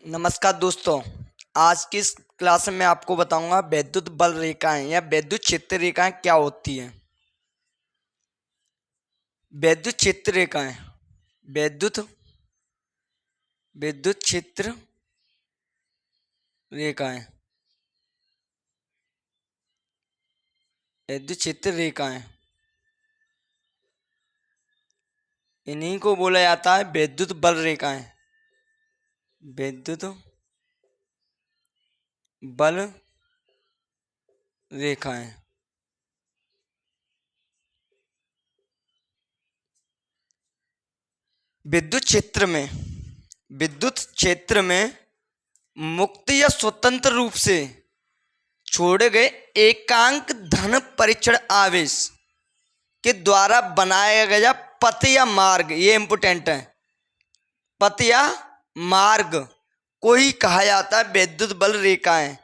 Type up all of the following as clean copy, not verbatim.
नमस्कार दोस्तों। आज की इस क्लास में मैं आपको बताऊंगा वैद्युत बल रेखाएं या वैद्युत क्षेत्र रेखाएं क्या होती हैं। वैद्युत क्षेत्र रेखाएं वैद्युत विद्युत क्षेत्र रेखाएं वैद्युत क्षेत्र रेखाएं इन्हीं को बोला जाता है वैद्युत बल रेखाएं। वैद्युत बल रेखाएं विद्युत क्षेत्र में मुक्त या स्वतंत्र रूप से छोड़े गए एकांक धन परीक्षण आवेश के द्वारा बनाया गया पथ या मार्ग, ये इंपोर्टेंट है, पथ या मार्ग को ही कहा जाता है वैद्युत बल रेखाएं।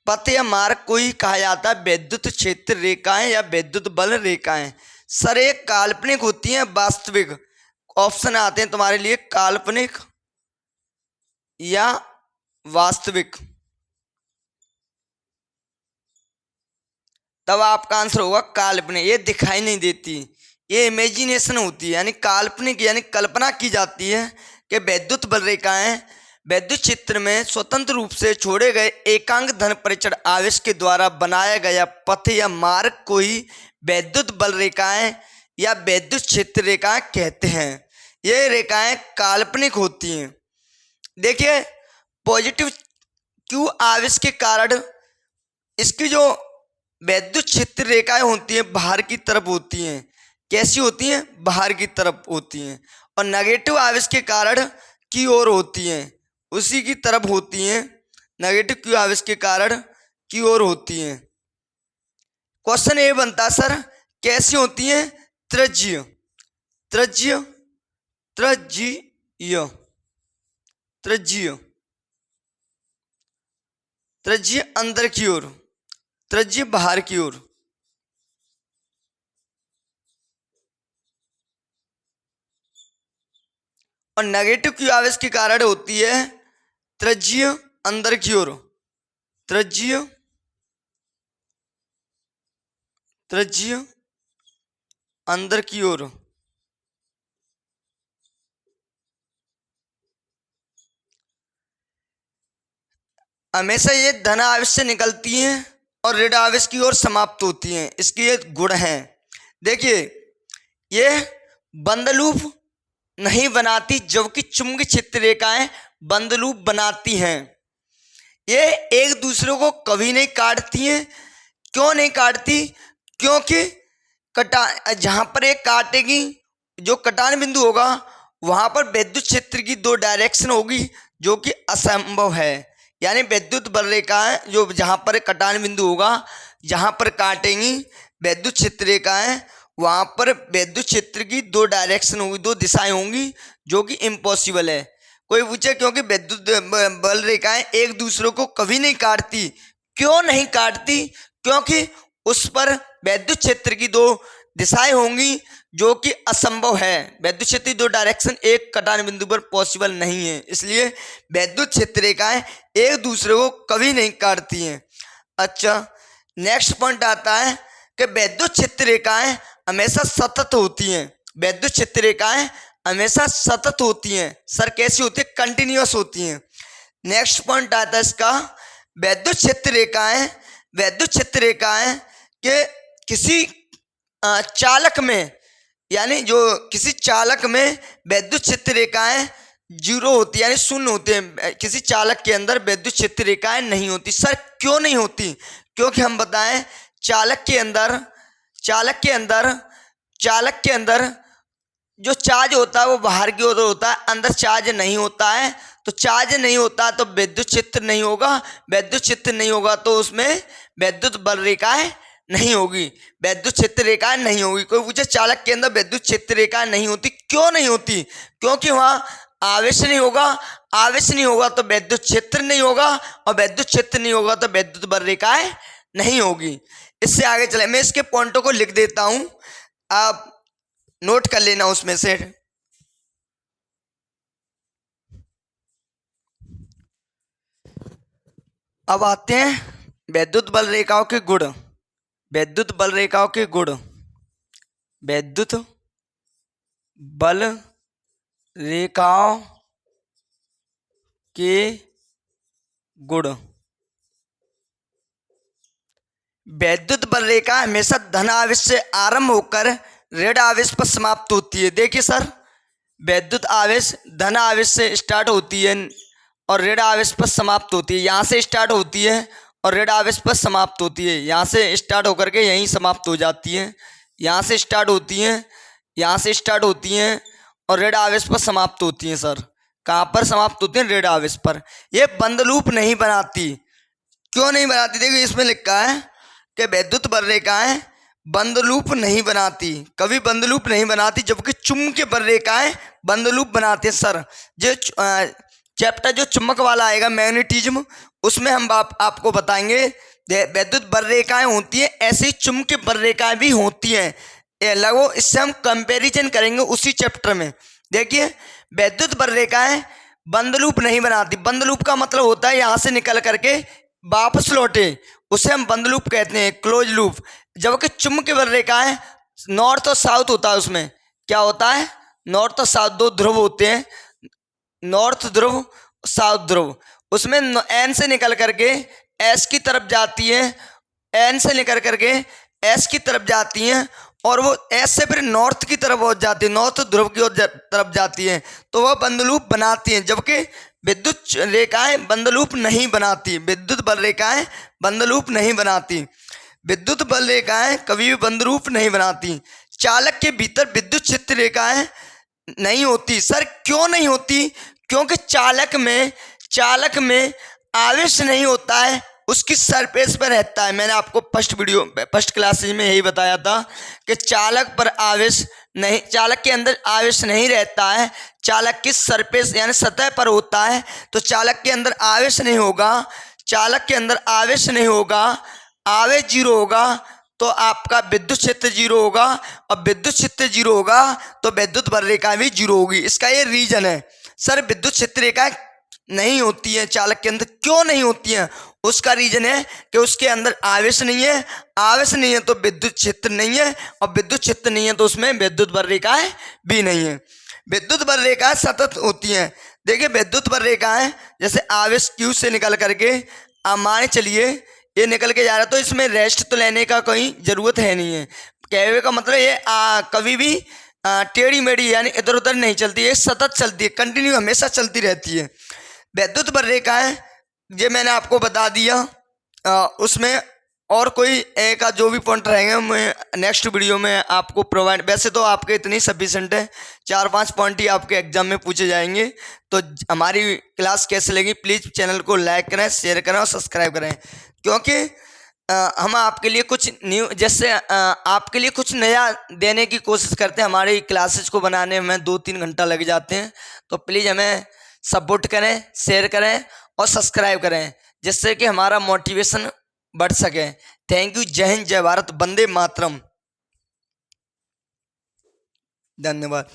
पथ या मार्ग को ही कहा जाता है वैद्युत क्षेत्र रेखाएं या वैद्युत बल रेखाएं। सर ये काल्पनिक होती हैं वास्तविक? ऑप्शन आते हैं तुम्हारे लिए, काल्पनिक या वास्तविक। तब आपका आंसर होगा काल्पनिक। ये दिखाई नहीं देती, ये इमेजिनेशन होती है, यानी काल्पनिक यानी कल्पना की जाती है कि वैद्युत बल रेखाएं वैद्युत क्षेत्र में स्वतंत्र रूप से छोड़े गए एकांक धन परीक्षण आवेश के द्वारा बनाया गया पथ या मार्ग को ही वैद्युत बल रेखाएं या वैद्युत क्षेत्र रेखाएं कहते हैं। ये रेखाएं काल्पनिक होती हैं। देखिए, पॉजिटिव क्यू आवेश के कारण इसकी जो वैद्युत क्षेत्र रेखाएं होती हैं बाहर की तरफ होती हैं। कैसी होती हैं? बाहर की तरफ होती हैं। और नेगेटिव आवेश के कारण की ओर होती हैं, उसी की तरफ होती हैं। नेगेटिव क्यू आवेश के कारण की ओर होती हैं। क्वेश्चन ये बनता है, सर कैसी होती हैं? त्रिज्यीय त्रिज्यीय त्रिज्यीय त्रिज्यीय त्रिज्यीय अंदर की ओर, त्रिज्यीय बाहर की ओर। और नेगेटिव क्यू आवेश के कारण होती है त्रिज्यीय अंदर की ओर, त्रिज्यीय अंदर की ओर। हमेशा ये धन आवेश से निकलती हैं और ऋण आवेश की ओर समाप्त होती हैं। इसके ये गुण हैं। देखिए, ये बंद लूप नहीं बनाती, जबकि चुंबकीय क्षेत्र रेखाएं बंद लूप बनाती हैं। ये एक दूसरे को कभी नहीं काटती हैं। क्यों नहीं काटती? क्योंकि जहां पर एक काटेगी, जो कटान बिंदु होगा वहां पर विद्युत क्षेत्र की दो डायरेक्शन होगी, जो कि असंभव है। यानी विद्युत बल रेखाएं जो जहां पर कटान बिंदु होगा, जहां पर काटेंगी विद्युत क्षेत्र रेखाएं, वहां पर विद्युत क्षेत्र की दो डायरेक्शन होगी, दो दिशाएं होंगी, जो कि इम्पॉसिबल है। कोई पूछे क्योंकि विद्युत बल रेखाएं एक दूसरे को कभी नहीं काटती। क्यों नहीं काटती? क्योंकि उस पर विद्युत क्षेत्र की दो दिशाएं होंगी, जो कि असंभव है। विद्युत क्षेत्र की दो डायरेक्शन एक कटान बिंदु पर पॉसिबल नहीं है, इसलिए विद्युत क्षेत्र रेखाएं एक दूसरे को कभी नहीं काटती हैं। अच्छा, नेक्स्ट पॉइंट आता है कि विद्युत क्षेत्र रेखाएं हमेशा सतत होती हैं। विद्युत क्षेत्र रेखाएं हमेशा सतत होती हैं। सर कैसी होती है? कंटिन्यूअस होती हैं। नेक्स्ट पॉइंट आता है इसका, विद्युत क्षेत्र रेखाएं के किसी चालक में, यानी जो किसी चालक में विद्युत क्षेत्र रेखाएं जीरो होती है, यानी शून्य होते हैं। किसी चालक के अंदर विद्युत क्षेत्र रेखाएं नहीं होती। सर क्यों नहीं होती? क्योंकि हम बताएं, चालक के अंदर जो चार्ज होता है वो बाहर की ओर होता है, अंदर चार्ज नहीं होता है। तो चार्ज नहीं होता तो विद्युत क्षेत्र नहीं होगा, विद्युत क्षेत्र नहीं होगा तो उसमें विद्युत बल रेखाएं नहीं होगी, विद्युत क्षेत्र रेखाएं नहीं होगी। कोई पूछे चालक के अंदर विद्युत क्षेत्र रेखाएं नहीं होती, क्यों नहीं होती? क्योंकि वहां आवेश नहीं होगा, आवेश नहीं होगा तो विद्युत क्षेत्र नहीं होगा, और विद्युत क्षेत्र नहीं होगा तो विद्युत बल रेखाएं नहीं होगी। इससे आगे चले, मैं इसके पॉइंटों को लिख देता हूं, आप नोट कर लेना उसमें से। अब आते हैं वैद्युत बल रेखाओं के गुण। वैद्युत बल रेखाओं के गुण। वैद्युत बल रेखाओं के गुण। वैद्युत बल रेखा हमेशा धन आवेश से आरंभ होकर ऋण आवेश पर समाप्त होती है। देखिए सर, वैद्युत आवेश धन आवेश से स्टार्ट होती है और ऋण आवेश पर समाप्त होती है। यहाँ से स्टार्ट होती है और ऋण आवेश पर समाप्त होती है। यहाँ से स्टार्ट होकर के यहीं समाप्त हो जाती है। यहाँ से स्टार्ट होती है, यहाँ से स्टार्ट होती हैं और ऋण आवेश पर समाप्त होती हैं। सर कहाँ पर समाप्त होती हैं? ऋण आवेश पर। ये बंद लूप नहीं बनाती। क्यों नहीं बनाती? देखिए इसमें लिखा है कि वैद्युत बल रेखाएं बंद लूप नहीं बनाती, कभी बंद लूप नहीं बनाती, जबकि चुंबकीय बल रेखाएं बंद लूप बनाते हैं। सर जो चैप्टर जो चुंबक वाला आएगा मैग्नेटिज्म, उसमें हम आपको बताएंगे वैद्युत बल रेखाएं होती है, ऐसी चुंबकीय बल रेखाएं भी होती हैं। लगो इससे हम कंपैरिजन करेंगे उसी चैप्टर में। देखिए वैद्युत बल रेखाएं बंद लूप नहीं बनाती। बंद लूप का मतलब होता है यहाँ से निकल करके वापस लौटे, उसे हम बंद लूप कहते हैं, क्लोज लूप। जबकि चुंबकीय बल रेखाएं नॉर्थ और साउथ होता है, उसमें क्या होता है? नॉर्थ और साउथ दो ध्रुव होते हैं, नॉर्थ ध्रुव साउथ ध्रुव। उसमें एन से निकल करके एस की तरफ जाती है, एन से निकल करके एस की तरफ जाती हैं और वो एस से फिर नॉर्थ की तरफ पहुंच जाती है, नॉर्थ ध्रुव की तरफ जाती हैं, तो वह बंद लूप बनाती हैं। जबकि विद्युत रेखाएं बंद लूप नहीं बनाती। विद्युत बल रेखाएं बंद लूप नहीं बनाती। विद्युत बल रेखाएं कभी भी बंद लूप नहीं बनाती। चालक के भीतर विद्युत क्षेत्र रेखाएं नहीं होती। सर क्यों नहीं होती? क्योंकि चालक में आवेश नहीं होता है, उसकी सरफेस पर रहता है। मैंने आपको फर्स्ट क्लासेज में यही बताया था कि चालक पर आवेश नहीं, चालक के अंदर आवेश नहीं रहता है, चालक की सरफेस यानी सतह पर होता है। तो चालक के अंदर आवेश नहीं होगा, चालक के अंदर आवेश नहीं होगा, आवेश जीरो होगा, तो आपका विद्युत क्षेत्र जीरो होगा, और विद्युत क्षेत्र जीरो होगा तो विद्युत बल रेखा भी जीरो होगी। इसका ये रीजन है। सर विद्युत क्षेत्र रेखा नहीं होती है चालक के अंदर, क्यों नहीं होती है? उसका रीजन है कि उसके अंदर आवेश नहीं है, आवेश नहीं है तो विद्युत क्षेत्र नहीं है, और विद्युत क्षेत्र नहीं है तो उसमें विद्युत बल रेखाएं भी नहीं है। विद्युत बल रेखाएं सतत होती हैं। देखिए विद्युत बल रेखाएं जैसे आवेश क्यू से निकल करके मान चलिए ये निकल के जा रहा है, तो इसमें रेस्ट तो लेने का कोई ज़रूरत है नहीं है। कहने का मतलब ये कभी भी टेढ़ी मेढ़ी यानी इधर उधर नहीं चलती है, सतत चलती है, कंटिन्यू हमेशा चलती रहती है। वैद्युत बल रेखाएं ये मैंने आपको बता दिया। उसमें और कोई एक का जो भी पॉइंट रहेंगे मैं नेक्स्ट वीडियो में आपको प्रोवाइड, वैसे तो आपके इतनी सफिशेंट है, 4-5 पॉइंट ही आपके एग्जाम में पूछे जाएंगे। तो हमारी क्लास कैसे लगी प्लीज़ चैनल को लाइक करें, शेयर करें और सब्सक्राइब करें, क्योंकि हम आपके लिए कुछ न्यू जैसे आपके लिए कुछ नया देने की कोशिश करते हैं। हमारी क्लासेस को बनाने में 2-3 घंटा लग जाते हैं, तो प्लीज़ हमें सपोर्ट करें, शेयर करें और सब्सक्राइब करें, जिससे कि हमारा मोटिवेशन बढ़ सके। Thank you. जय हिंद, जय भारत, वंदे मातरम। धन्यवाद।